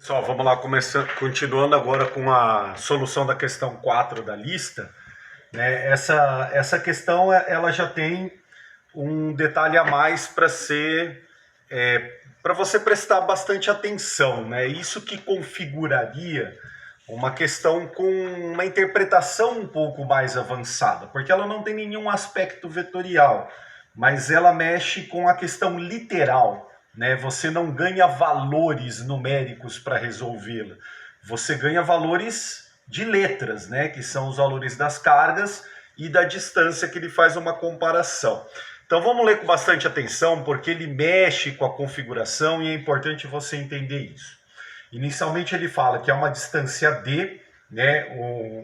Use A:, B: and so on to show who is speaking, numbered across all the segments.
A: Pessoal, vamos lá, continuando agora com a solução da questão 4 da lista. Né? Essa questão ela já tem um detalhe a mais para você prestar bastante atenção. Né? Isso que configuraria uma questão com uma interpretação um pouco mais avançada, porque ela não tem nenhum aspecto vetorial, mas ela mexe com a questão literal. Né? Você não ganha valores numéricos para resolvê-la. Você ganha valores de letras, né? Que são os valores das cargas e da distância que ele faz uma comparação. Então vamos ler com bastante atenção, porque ele mexe com a configuração e é importante você entender isso. Inicialmente ele fala que é uma distância d, né,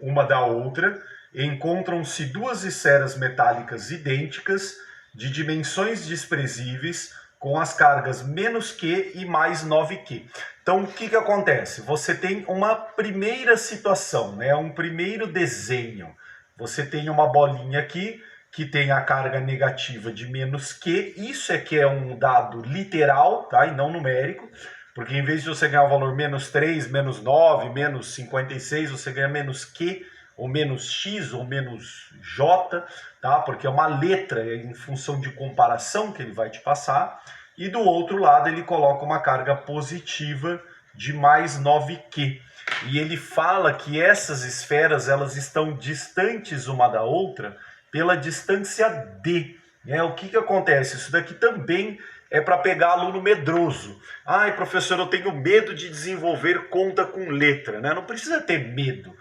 A: uma da outra, encontram-se duas esferas metálicas idênticas, de dimensões desprezíveis, com as cargas menos Q e mais 9Q. Então, o que acontece? Você tem uma primeira situação, né? Um primeiro desenho. Você tem uma bolinha aqui que tem a carga negativa de menos Q. Isso é que é um dado literal, tá? E não numérico. Porque em vez de você ganhar o valor menos 3, menos 9, menos 56, você ganha menos Q, ou menos X, ou menos J, tá? Porque é uma letra em função de comparação que ele vai te passar. E do outro lado ele coloca uma carga positiva de mais 9Q. E ele fala que essas esferas elas estão distantes uma da outra pela distância d. Né? O que acontece? Isso daqui também é para pegar aluno medroso. Ai, professor, eu tenho medo de desenvolver conta com letra. Né? Não precisa ter medo.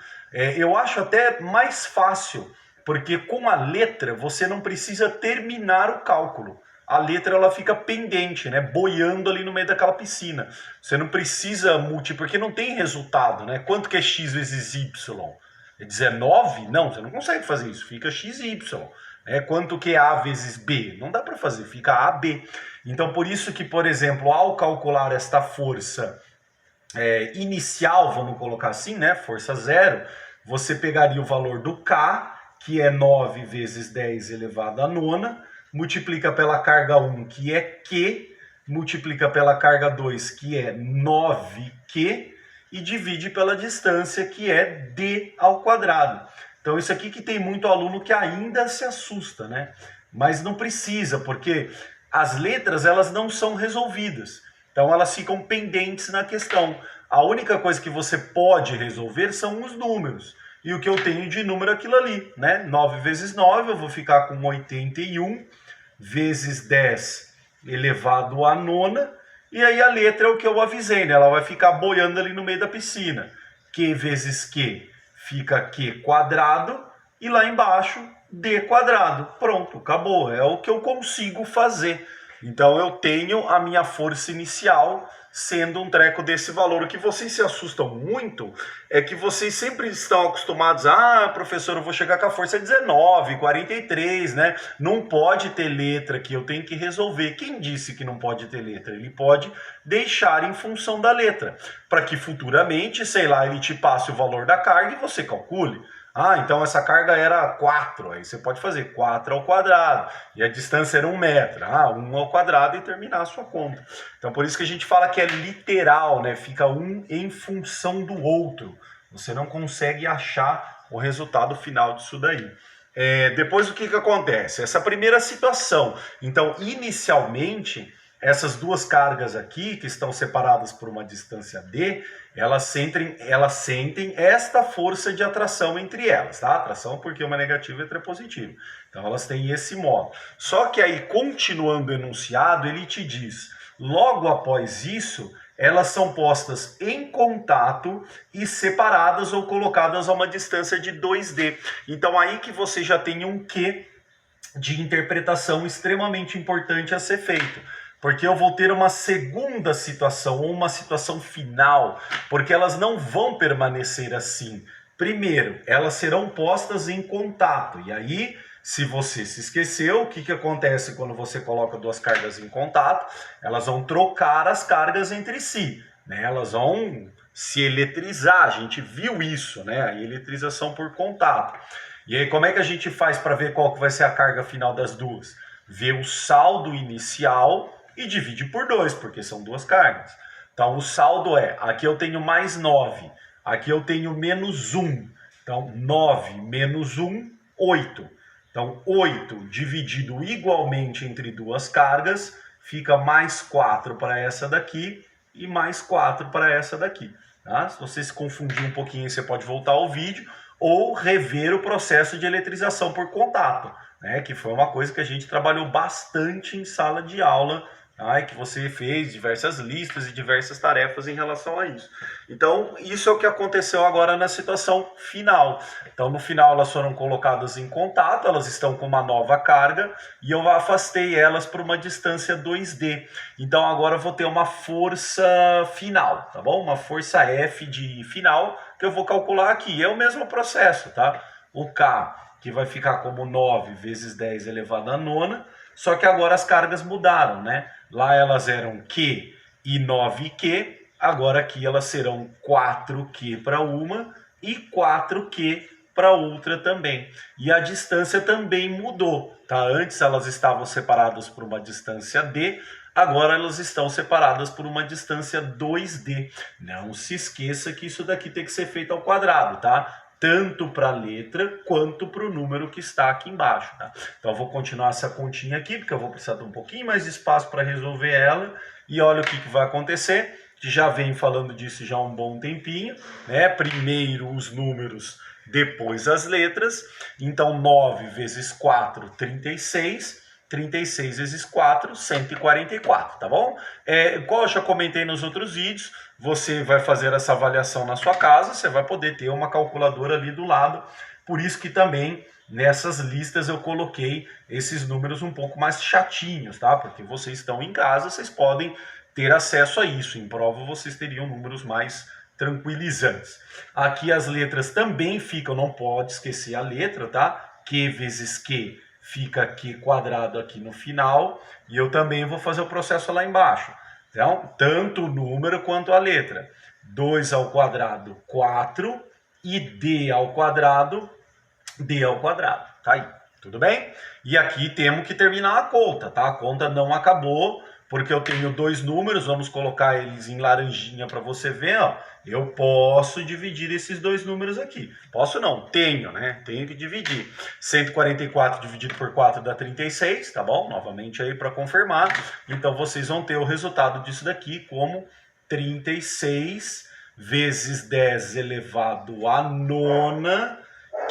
A: Eu acho até mais fácil, porque com a letra você não precisa terminar o cálculo. A letra ela fica pendente, né, boiando ali no meio daquela piscina. Você não precisa multiplicar, porque não tem resultado, né? Quanto que é x vezes y? É 19? Não, você não consegue fazer isso, fica xy. Quanto que é a vezes b? Não dá para fazer, fica ab. Então por isso que, por exemplo, ao calcular esta força inicial, vamos colocar assim, né, força zero, você pegaria o valor do K, que é 9 vezes 10 elevado à nona, multiplica pela carga 1, que é Q, multiplica pela carga 2, que é 9Q, e divide pela distância, que é D ao quadrado. Então isso aqui que tem muito aluno que ainda se assusta, né? Mas não precisa, porque as letras elas não são resolvidas. Então elas ficam pendentes na questão. A única coisa que você pode resolver são os números. E o que eu tenho de número é aquilo ali, né? 9 vezes 9, eu vou ficar com 81 vezes 10 elevado à nona. E aí a letra é o que eu avisei, né? Ela vai ficar boiando ali no meio da piscina. Q vezes Q fica Q quadrado. E lá embaixo, D quadrado. Pronto, acabou. É o que eu consigo fazer. Então eu tenho a minha força inicial sendo um treco desse valor. O que vocês se assustam muito é que vocês sempre estão acostumados professor, eu vou chegar com a força 19, 43, né? Não pode ter letra aqui, eu tenho que resolver. Quem disse que não pode ter letra? Ele pode deixar em função da letra, para que futuramente, sei lá, ele te passe o valor da carga e você calcule. Então essa carga era 4, aí você pode fazer 4 ao quadrado, e a distância era 1 metro, 1 ao quadrado e terminar a sua conta. Então por isso que a gente fala que é literal, né? Fica um em função do outro, você não consegue achar o resultado final disso daí. Depois o que acontece? Essa primeira situação, então inicialmente essas duas cargas aqui, que estão separadas por uma distância d, elas sentem esta força de atração entre elas, tá? Atração porque uma negativa e outra é positiva. Então elas têm esse modo. Só que aí, continuando o enunciado, ele te diz, logo após isso, elas são postas em contato e separadas ou colocadas a uma distância de 2d. Então aí que você já tem um Q de interpretação extremamente importante a ser feito. Porque eu vou ter uma segunda situação, ou uma situação final, porque elas não vão permanecer assim. Primeiro, elas serão postas em contato, e aí, se você se esqueceu, o que acontece quando você coloca duas cargas em contato? Elas vão trocar as cargas entre si, né? Elas vão se eletrizar, a gente viu isso, né? A eletrização por contato. E aí, como é que a gente faz para ver qual que vai ser a carga final das duas? Vê o saldo inicial e divide por 2, porque são duas cargas. Então, o saldo é, aqui eu tenho mais 9, aqui eu tenho menos 1. Então, 9 menos 1, 8. Então, 8 dividido igualmente entre duas cargas, fica mais 4 para essa daqui e mais 4 para essa daqui. Tá? Se você se confundir um pouquinho, você pode voltar ao vídeo ou rever o processo de eletrização por contato, né? Que foi uma coisa que a gente trabalhou bastante em sala de aula, tá? E que você fez diversas listas e diversas tarefas em relação a isso. Então, isso é o que aconteceu agora na situação final. Então, no final, elas foram colocadas em contato, elas estão com uma nova carga e eu afastei elas para uma distância 2D. Então, agora eu vou ter uma força final, tá bom? Uma força F de final que eu vou calcular aqui. É o mesmo processo, tá? O K, que vai ficar como 9 vezes 10 elevado à nona, só que agora as cargas mudaram, né? Lá elas eram Q e 9Q, agora aqui elas serão 4Q para uma e 4Q para outra também. E a distância também mudou, tá? Antes elas estavam separadas por uma distância D, agora elas estão separadas por uma distância 2D. Não se esqueça que isso daqui tem que ser feito ao quadrado, tá? Tanto para a letra quanto para o número que está aqui embaixo, tá? Então eu vou continuar essa continha aqui, porque eu vou precisar de um pouquinho mais de espaço para resolver ela. E olha o que vai acontecer, que já vem falando disso já há um bom tempinho, né? Primeiro os números, depois as letras. Então 9 vezes 4, 36. 36 vezes 4, 144, tá bom? Como eu já comentei nos outros vídeos, você vai fazer essa avaliação na sua casa, você vai poder ter uma calculadora ali do lado, por isso que também nessas listas eu coloquei esses números um pouco mais chatinhos, tá? Porque vocês estão em casa, vocês podem ter acesso a isso, em prova vocês teriam números mais tranquilizantes. Aqui as letras também ficam, não pode esquecer a letra, tá? Q vezes Q fica aqui quadrado aqui no final, e eu também vou fazer o processo lá embaixo. Então, tanto o número quanto a letra. 2 ao quadrado, 4, e D ao quadrado, tá aí, tudo bem? E aqui temos que terminar a conta, tá? A conta não acabou, porque eu tenho dois números, vamos colocar eles em laranjinha para você ver, ó. Eu posso dividir esses dois números aqui. Posso não, tenho, né? Tenho que dividir. 144 dividido por 4 dá 36, tá bom? Novamente aí para confirmar. Então vocês vão ter o resultado disso daqui como 36 vezes 10 elevado à nona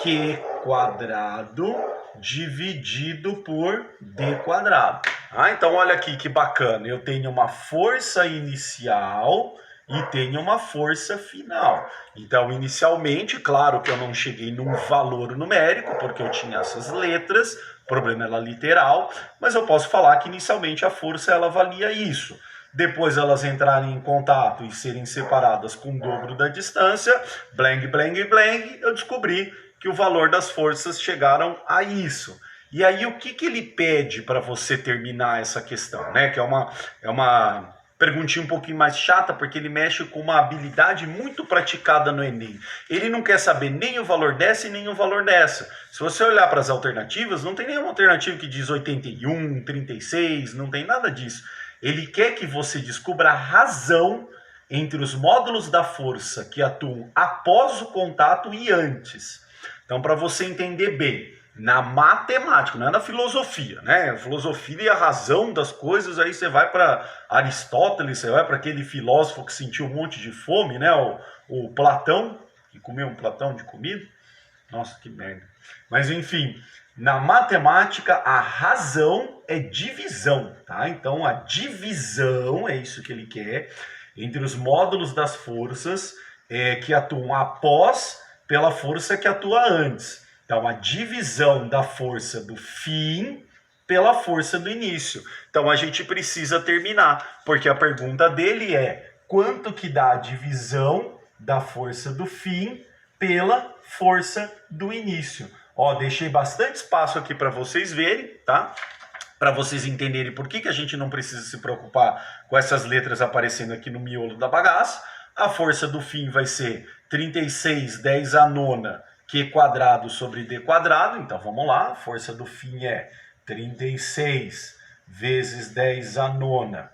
A: Q quadrado dividido por D quadrado. Então olha aqui que bacana, eu tenho uma força inicial e tenho uma força final. Então inicialmente, claro que eu não cheguei num valor numérico, porque eu tinha essas letras, o problema era literal, mas eu posso falar que inicialmente a força ela valia isso. Depois elas entrarem em contato e serem separadas com o dobro da distância, blang, blang, blang, eu descobri que o valor das forças chegaram a isso. E aí o que ele pede para você terminar essa questão, né? Que é uma perguntinha um pouquinho mais chata, porque ele mexe com uma habilidade muito praticada no Enem. Ele não quer saber nem o valor dessa e nem o valor dessa. Se você olhar para as alternativas, não tem nenhuma alternativa que diz 81, 36, não tem nada disso. Ele quer que você descubra a razão entre os módulos da força que atuam após o contato e antes. Então, para você entender bem, na matemática, não é na filosofia, né? A filosofia e a razão das coisas, aí você vai para Aristóteles, você vai para aquele filósofo que sentiu um monte de fome, né? O Platão, que comeu um platão de comida. Nossa, que merda. Mas, enfim, na matemática, a razão é divisão, tá? Então, a divisão, é isso que ele quer, entre os módulos das forças que atuam após pela força que atua antes. Então, a divisão da força do fim pela força do início. Então, a gente precisa terminar, porque a pergunta dele é quanto que dá a divisão da força do fim pela força do início. Ó, deixei bastante espaço aqui para vocês verem, tá? Para vocês entenderem por que a gente não precisa se preocupar com essas letras aparecendo aqui no miolo da bagaça. A força do fim vai ser 36, 10 à nona, Q quadrado sobre D quadrado. Então vamos lá, a força do fim é 36 vezes 10 à nona,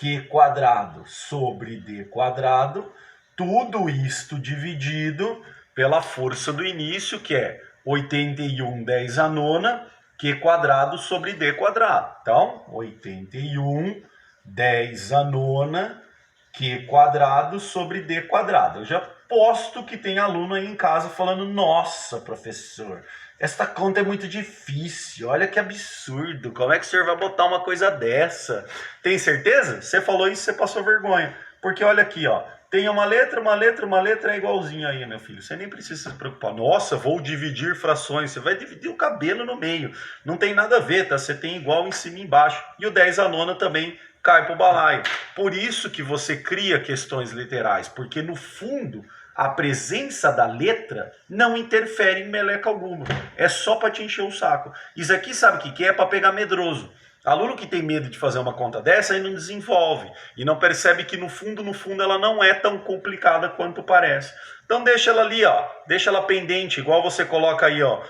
A: Q quadrado sobre D quadrado, tudo isto dividido pela força do início, que é 81 10 a nona, Q quadrado sobre D quadrado. Então, 81 10 a nona, Q quadrado sobre D quadrado. Eu já posto que tem aluno aí em casa falando, nossa, professor, esta conta é muito difícil, olha que absurdo, como é que o senhor vai botar uma coisa dessa? Tem certeza? Você falou isso, você passou vergonha. Porque olha aqui, ó, tem uma letra é igualzinha aí, meu filho. Você nem precisa se preocupar. Nossa, vou dividir frações. Você vai dividir o cabelo no meio. Não tem nada a ver, tá? Você tem igual em cima e embaixo. E o 10 a nona também cai pro balaio. Por isso que você cria questões literais, porque no fundo a presença da letra não interfere em meleca alguma. É só para te encher o saco. Isso aqui sabe o que é? Para pegar medroso. Aluno que tem medo de fazer uma conta dessa aí não desenvolve e não percebe que no fundo ela não é tão complicada quanto parece. Então deixa ela ali, ó, deixa ela pendente, igual você coloca aí, ó,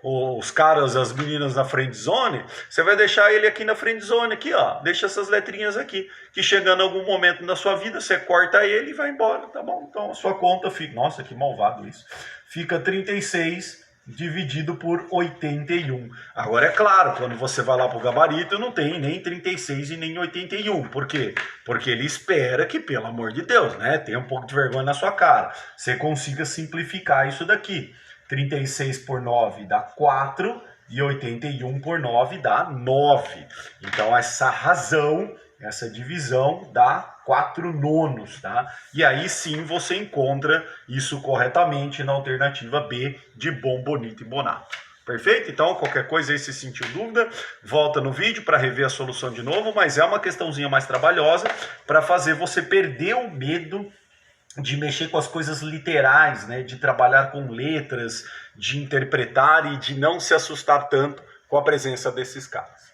A: os caras, as meninas na friend zone, você vai deixar ele aqui na friend zone, aqui, ó, deixa essas letrinhas aqui, que chegando em algum momento da sua vida, você corta ele e vai embora, tá bom? Então a sua conta fica, nossa, que malvado isso, fica 36 dividido por 81. Agora é claro, quando você vai lá para o gabarito, não tem nem 36 e nem 81. Por quê? Porque ele espera que, pelo amor de Deus, né, tenha um pouco de vergonha na sua cara, você consiga simplificar isso daqui. 36 por 9 dá 4 e 81 por 9 dá 9. Então essa razão, essa divisão dá 4 nonos, tá? E aí sim você encontra isso corretamente na alternativa B de bom, bonito e bonato. Perfeito? Então, qualquer coisa aí, se sentiu dúvida, volta no vídeo para rever a solução de novo, mas é uma questãozinha mais trabalhosa para fazer você perder o medo de mexer com as coisas literais, né? De trabalhar com letras, de interpretar e de não se assustar tanto com a presença desses caras.